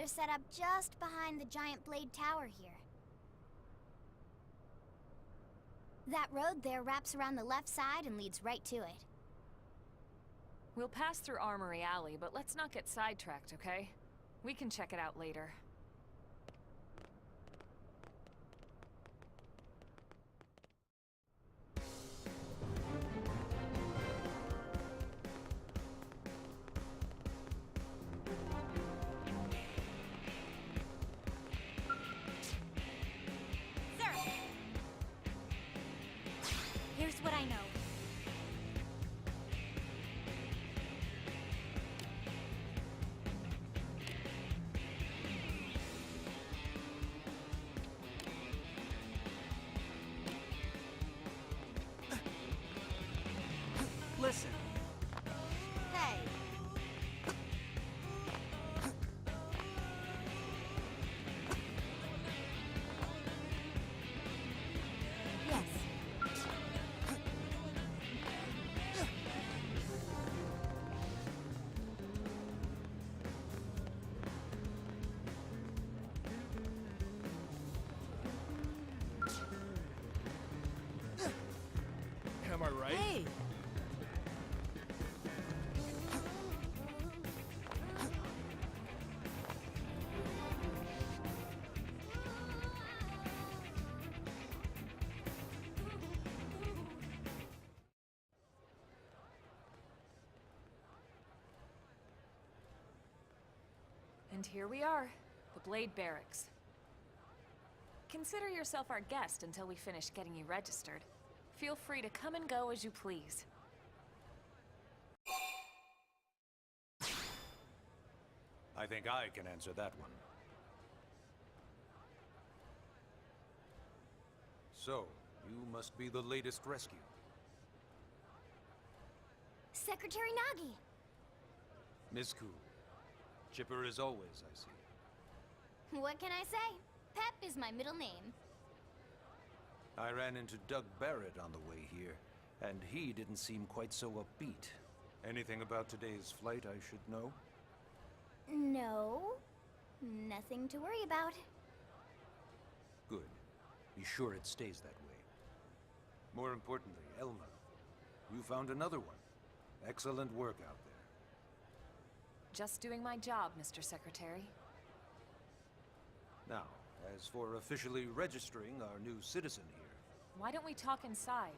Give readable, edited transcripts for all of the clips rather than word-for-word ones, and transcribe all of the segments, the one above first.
They're set up just behind the giant blade tower here. That road there wraps around the left side and leads right to it. We'll pass through Armory Alley, but let's not get sidetracked, okay? We can check it out later. Here's what I know. Listen. Hey. Yes. Am I right? Hey. And here we are, the Blade Barracks. Consider yourself our guest until we finish getting you registered. Feel free to come and go as you please. I think I can answer that one. So, you must be the latest rescue. Secretary Nagi. Miss Cool. Chipper as always, I see. What can I say? Pep is my middle name. I ran into Doug Barrett on the way here, and he didn't seem quite so upbeat. Anything about today's flight I should know? No. Nothing to worry about. Good. Be sure it stays that way. More importantly, Elma, you found another one. Excellent work out there. Just doing my job, Mr. Secretary. Now, as for officially registering our new citizen here... Why don't we talk inside?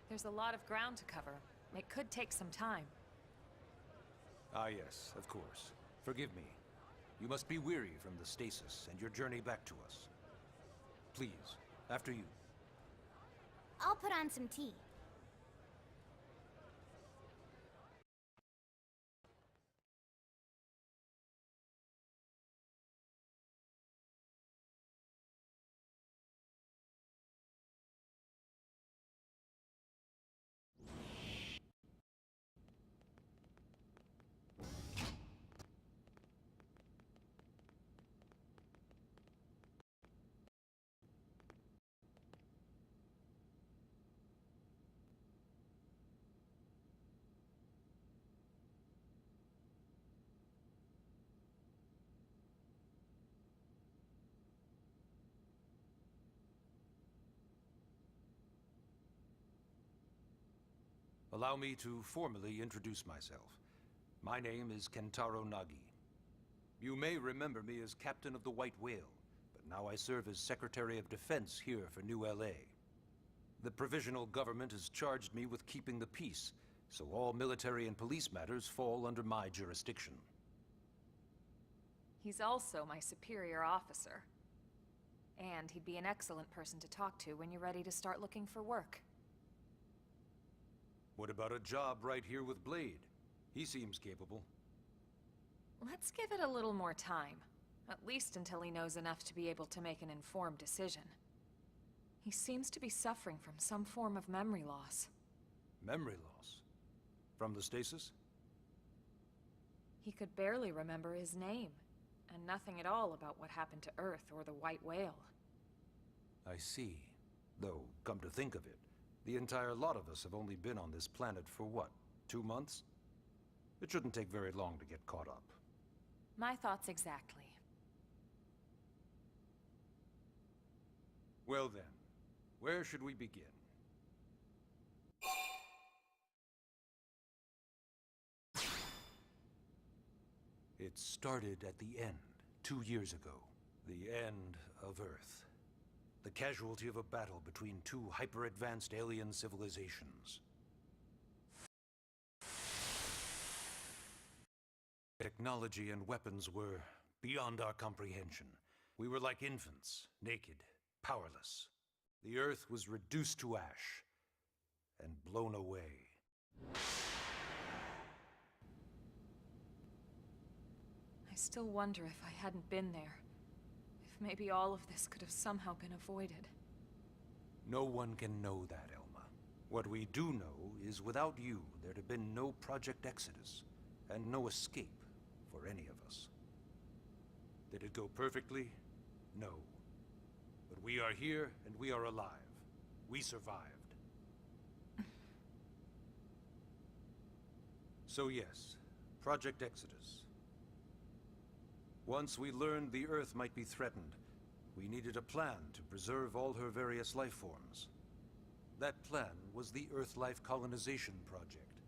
There's a lot of ground to cover. It could take some time. Ah yes, of course. Forgive me. You must be weary from the stasis and your journey back to us. Please, after you. I'll put on some tea. Allow me to formally introduce myself. My name is Kentaro Nagi. You may remember me as Captain of the White Whale, but now I serve as Secretary of Defense here for New LA. The provisional government has charged me with keeping the peace, so all military and police matters fall under my jurisdiction. He's also my superior officer. And he'd be an excellent person to talk to when you're ready to start looking for work. What about a job right here with Blade? He seems capable. Let's give it a little more time. At least until he knows enough to be able to make an informed decision. He seems to be suffering from some form of memory loss. Memory loss? From the stasis? He could barely remember his name, and nothing at all about what happened to Earth or the White Whale. I see. Though, come to think of it, the entire lot of us have only been on this planet for what, 2 months? It shouldn't take very long to get caught up. My thoughts exactly. Well then, where should we begin? It started at the end, 2 years ago. The end of Earth. The casualty of a battle between two hyper-advanced alien civilizations. Technology and weapons were beyond our comprehension. We were like infants, naked, powerless. The Earth was reduced to ash and blown away. I still wonder if I hadn't been there. If maybe all of this could have somehow been avoided. No one can know that, Elma. What we do know is without you, there'd have been no Project Exodus, and no escape for any of us. Did it go perfectly? No. But we are here, and we are alive. We survived. So yes, Project Exodus. Once we learned the Earth might be threatened, we needed a plan to preserve all her various life forms. That plan was the Earth Life Colonization Project,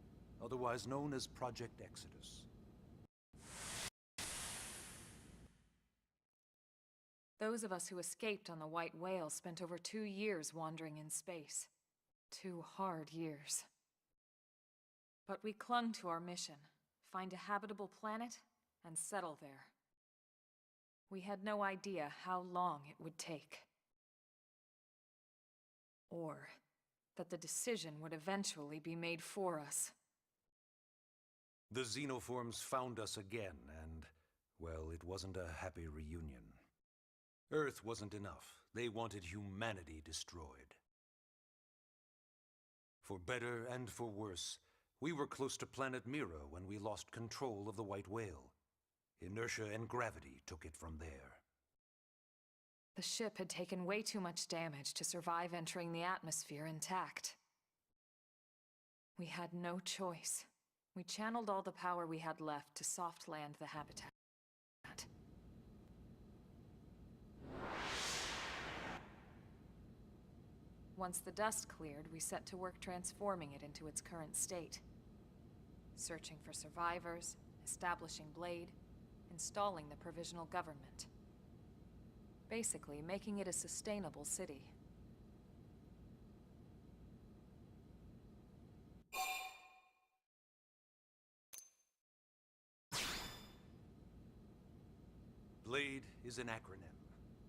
otherwise known as Project Exodus. Those of us who escaped on the White Whale spent over 2 years wandering in space. 2 hard years. But we clung to our mission, find a habitable planet and settle there. We had no idea how long it would take. Or that the decision would eventually be made for us. The Xenoforms found us again, and, well, it wasn't a happy reunion. Earth wasn't enough. They wanted humanity destroyed. For better and for worse, we were close to planet Mira when we lost control of the White Whale. Inertia and gravity took it from there. The ship had taken way too much damage to survive entering the atmosphere intact. We had no choice. We channeled all the power we had left to soft land the habitat. Once the dust cleared, we set to work transforming it into its current state. Searching for survivors, establishing Blade, installing the provisional government. Basically, making it a sustainable city. Blade is an acronym.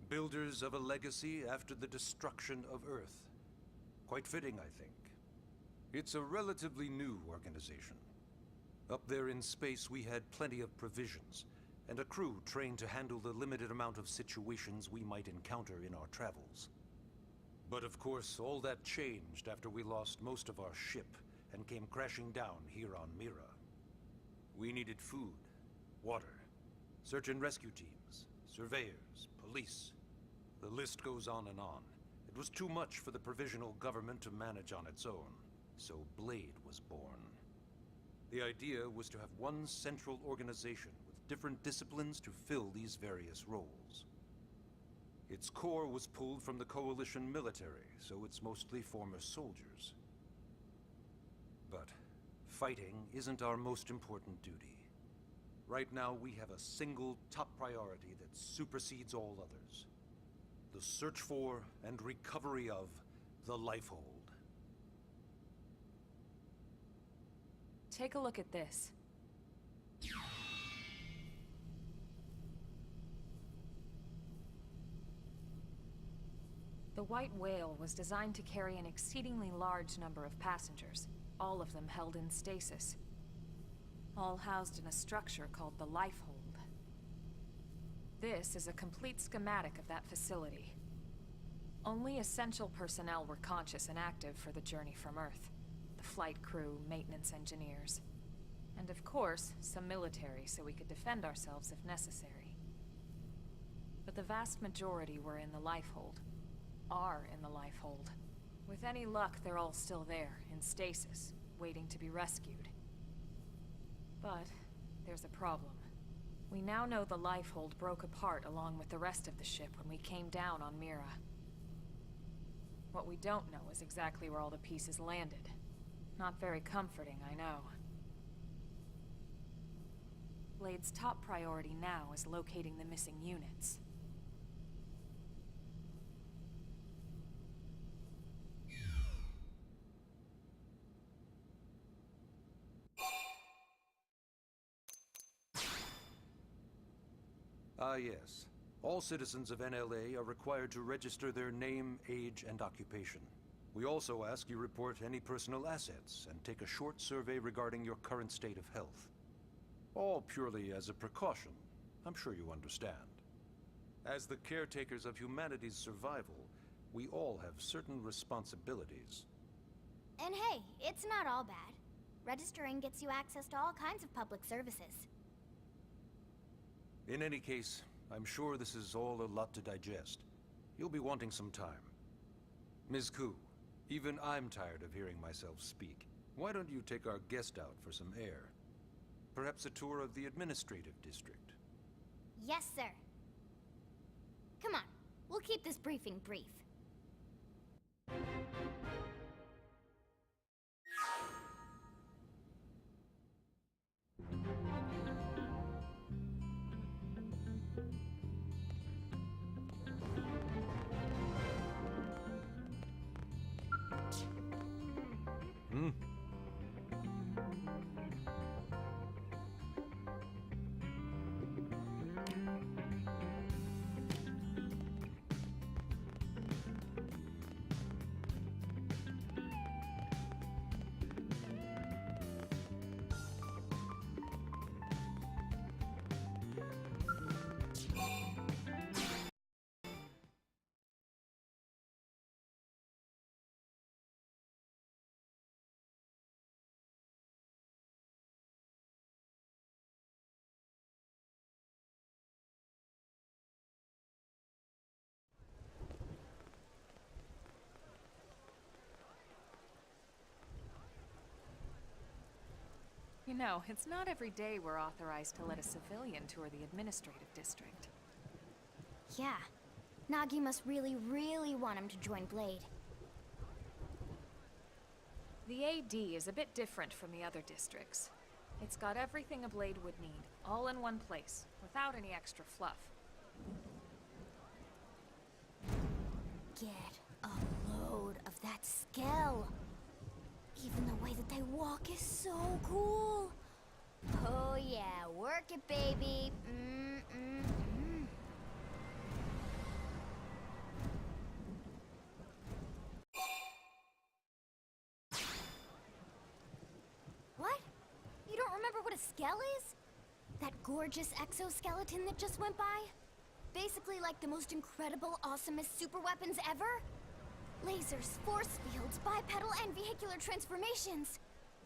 Builders of a legacy after the destruction of Earth. Quite fitting, I think. It's a relatively new organization. Up there in space, we had plenty of provisions, and a crew trained to handle the limited amount of situations we might encounter in our travels. But of course, all that changed after we lost most of our ship and came crashing down here on Mira. We needed food, water, search and rescue teams, surveyors, police. The list goes on and on. It was too much for the provisional government to manage on its own, so Blade was born. The idea was to have one central organization with different disciplines to fill these various roles. Its core was pulled from the Coalition military, so it's mostly former soldiers. But fighting isn't our most important duty. Right now, we have a single top priority that supersedes all others. The search for and recovery of the Lifehold. Take a look at this. The White Whale was designed to carry an exceedingly large number of passengers, all of them held in stasis. All housed in a structure called the Lifehold. This is a complete schematic of that facility. Only essential personnel were conscious and active for the journey from Earth. The flight crew, maintenance engineers. And of course, some military so we could defend ourselves if necessary. But the vast majority were in the Lifehold. Are in the Lifehold. With any luck, they're all still there, in stasis, waiting to be rescued. But there's a problem. We now know the Lifehold broke apart along with the rest of the ship when we came down on Mira. What we don't know is exactly where all the pieces landed. Not very comforting, I know. Blade's top priority now is locating the missing units. Ah, yes. All citizens of NLA are required to register their name, age, and occupation. We also ask you report any personal assets and take a short survey regarding your current state of health. All purely as a precaution. I'm sure you understand. As the caretakers of humanity's survival, we all have certain responsibilities. And hey, it's not all bad. Registering gets you access to all kinds of public services. In any case, I'm sure this is all a lot to digest. You'll be wanting some time. Ms. Ku, even I'm tired of hearing myself speak. Why don't you take our guest out for some air? Perhaps a tour of the administrative district. Yes, sir. Come on, we'll keep this briefing brief. You know, it's not every day we're authorized to let a civilian tour the administrative district. Yeah. Nagi must really, really want him to join Blade. The AD is a bit different from the other districts. It's got everything a Blade would need, all in one place, without any extra fluff. Get a load of that skill. Even the way that they walk is so cool. Oh yeah, work it, baby. What? You don't remember what a skell is? That gorgeous exoskeleton that just went by? Basically like the most incredible, awesomest super weapons ever? Lasers, force fields, bipedal and vehicular transformations.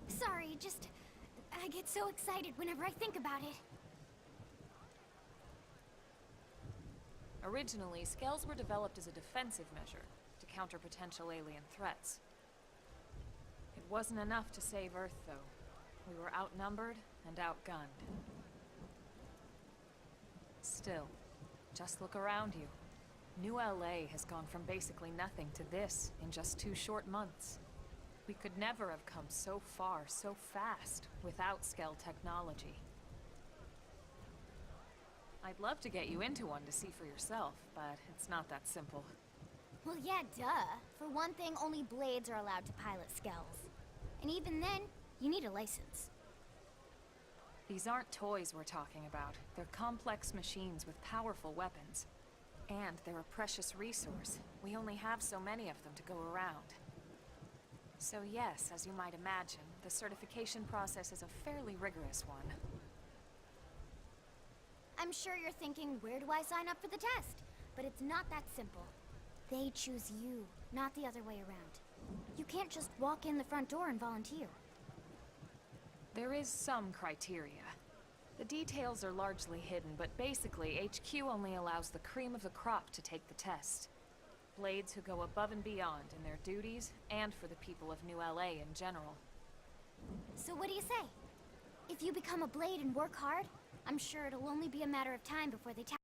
Sorry, I get so excited whenever I think about it. Originally, scales were developed as a defensive measure to counter potential alien threats. It wasn't enough to save Earth, though. We were outnumbered and outgunned. Still, just look around you. New LA has gone from basically nothing to this in just 2 short months. We could never have come so far, so fast, without Skell technology. I'd love to get you into one to see for yourself, but it's not that simple. Well, yeah, duh. For one thing, only Blades are allowed to pilot Skells. And even then, you need a license. These aren't toys we're talking about. They're complex machines with powerful weapons. And they're a precious resource. We only have so many of them to go around. So yes, as you might imagine, the certification process is a fairly rigorous one. I'm sure you're thinking, where do I sign up for the test? But it's not that simple. They choose you, not the other way around. You can't just walk in the front door and volunteer. There is some criteria. The details are largely hidden, but basically, HQ only allows the cream of the crop to take the test. Blades who go above and beyond in their duties, and for the people of New LA in general. So what do you say? If you become a Blade and work hard, I'm sure it'll only be a matter of time before they